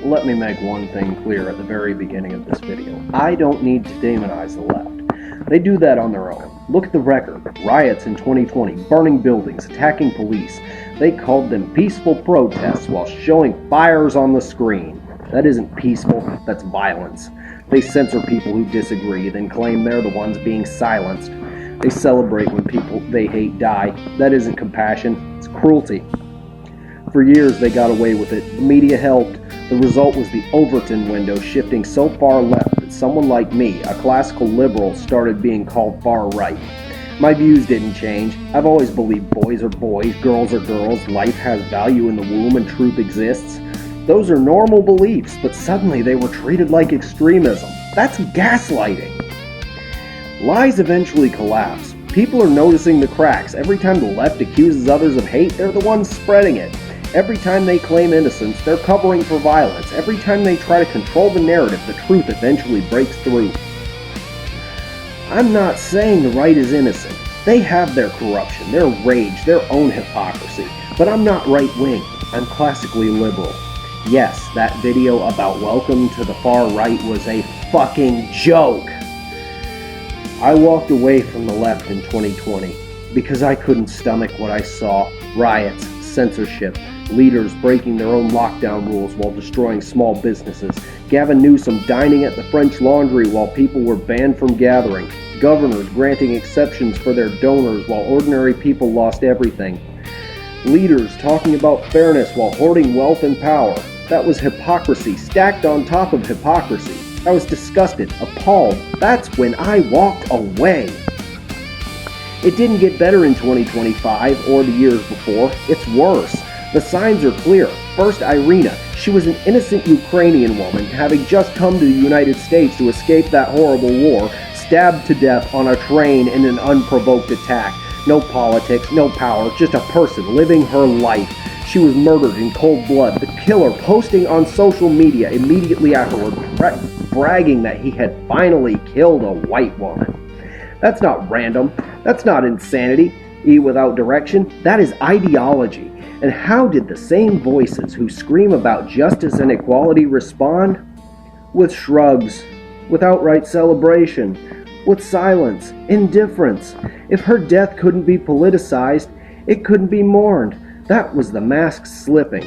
Let me make one thing clear at the very beginning of this video. I don't need to demonize the left. They do that on their own. Look at the record. Riots in 2020, burning buildings, attacking police. They called them peaceful protests while showing fires on the screen. That isn't peaceful, that's violence. They censor people who disagree, then claim they're the ones being silenced. They celebrate when people they hate die. That isn't compassion, it's cruelty. For years they got away with it. The media helped. The result was the Overton window shifting so far left that someone like me, a classical liberal, started being called far right. My views didn't change. I've always believed boys are boys, girls are girls, life has value in the womb, and truth exists. Those are normal beliefs, but suddenly they were treated like extremism. That's gaslighting. Lies eventually collapse. People are noticing the cracks. Every time the left accuses others of hate, they're the ones spreading it. Every time they claim innocence, they're covering for violence. Every time they try to control the narrative, the truth eventually breaks through. I'm not saying the right is innocent. They have their corruption, their rage, their own hypocrisy. But I'm not right-wing. I'm classically liberal. Yes, that video about welcome to the far right was a fucking joke. I walked away from the left in 2020 because I couldn't stomach what I saw. Riots, censorship, leaders breaking their own lockdown rules while destroying small businesses, Gavin Newsom dining at the French Laundry while people were banned from gathering, governors granting exceptions for their donors while ordinary people lost everything, leaders talking about fairness while hoarding wealth and power. That was hypocrisy stacked on top of hypocrisy. I was disgusted, appalled. That's when I walked away. It didn't get better in 2025 or the years before. It's worse. The signs are clear. First, Irina. She was an innocent Ukrainian woman, having just come to the United States to escape that horrible war, stabbed to death on a train in an unprovoked attack. No politics, no power, just a person living her life. She was murdered in cold blood. The killer posting on social media immediately afterward, bragging that he had finally killed a white woman. That's not random. That's not insanity. Without direction. That is ideology. And how did the same voices who scream about justice and equality respond? With shrugs, with outright celebration, with silence, indifference. If her death couldn't be politicized, it couldn't be mourned. That was the mask slipping.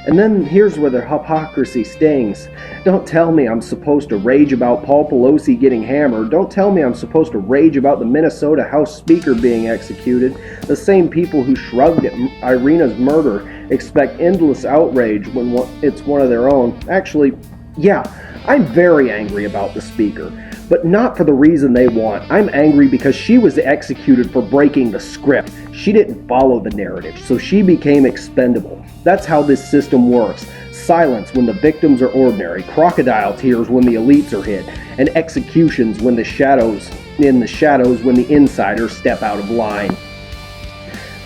And then here's where the hypocrisy stings. Don't tell me I'm supposed to rage about Paul Pelosi getting hammered. Don't tell me I'm supposed to rage about the Minnesota House Speaker being executed. The same people who shrugged at Irina's murder expect endless outrage when it's one of their own. Actually, yeah, I'm very angry about the Speaker, but not for the reason they want. I'm angry because she was executed for breaking the script. She didn't follow the narrative, so she became expendable. That's how this system works. Silence when the victims are ordinary, crocodile tears when the elites are hit, and executions when the shadows when the insiders step out of line.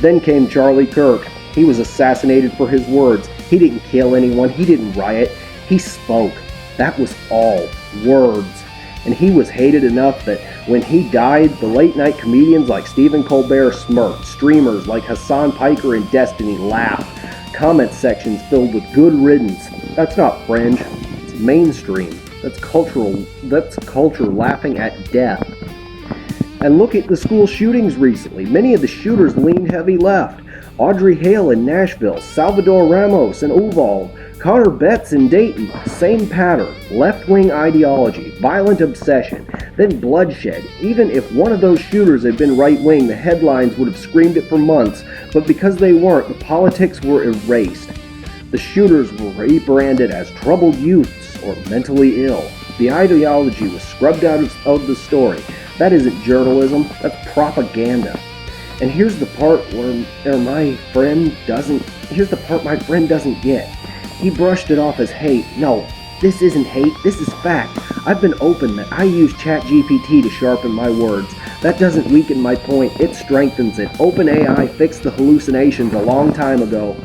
Then came Charlie Kirk. He was assassinated for his words. He didn't kill anyone. He didn't riot. He spoke. That was all. Words. And he was hated enough that when he died, the late-night comedians like Stephen Colbert smirked, streamers like Hassan Piker and Destiny laughed, comment sections filled with good riddance. That's not fringe, it's mainstream. That's culture laughing at death. And look at the school shootings recently. Many of the shooters leaned heavy left. Audrey Hale in Nashville, Salvador Ramos in Uvalde, Connor Betts in Dayton, same pattern, left-wing ideology, violent obsession, then bloodshed. Even if one of those shooters had been right-wing, the headlines would have screamed it for months, but because they weren't, the politics were erased. The shooters were rebranded as troubled youths or mentally ill. The ideology was scrubbed out of the story. That isn't journalism, that's propaganda. And here's the part where my friend doesn't get. He brushed it off as hate. No, this isn't hate, this is fact. I've been open that I use ChatGPT to sharpen my words. That doesn't weaken my point, it strengthens it. OpenAI fixed the hallucinations a long time ago.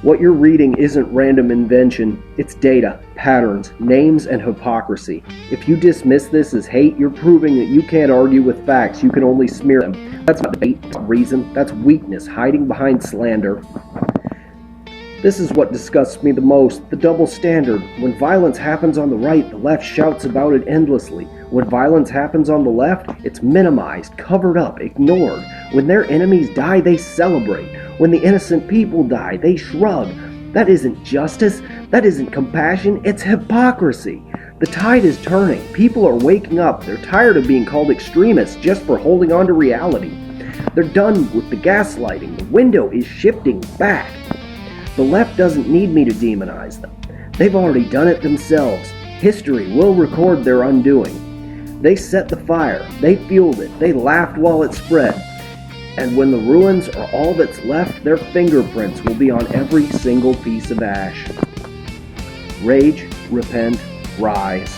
What you're reading isn't random invention, it's data, patterns, names, and hypocrisy. If you dismiss this as hate, you're proving that you can't argue with facts, you can only smear them. That's not debate, that's reason, that's weakness hiding behind slander. This is what disgusts me the most, the double standard. When violence happens on the right, the left shouts about it endlessly. When violence happens on the left, it's minimized, covered up, ignored. When their enemies die, they celebrate. When the innocent people die, they shrug. That isn't justice. That isn't compassion. It's hypocrisy. The tide is turning. People are waking up. They're tired of being called extremists just for holding on to reality. They're done with the gaslighting. The window is shifting back. The left doesn't need me to demonize them. They've already done it themselves. History will record their undoing. They set the fire. They fueled it. They laughed while it spread. And when the ruins are all that's left, their fingerprints will be on every single piece of ash. Rage, repent, rise.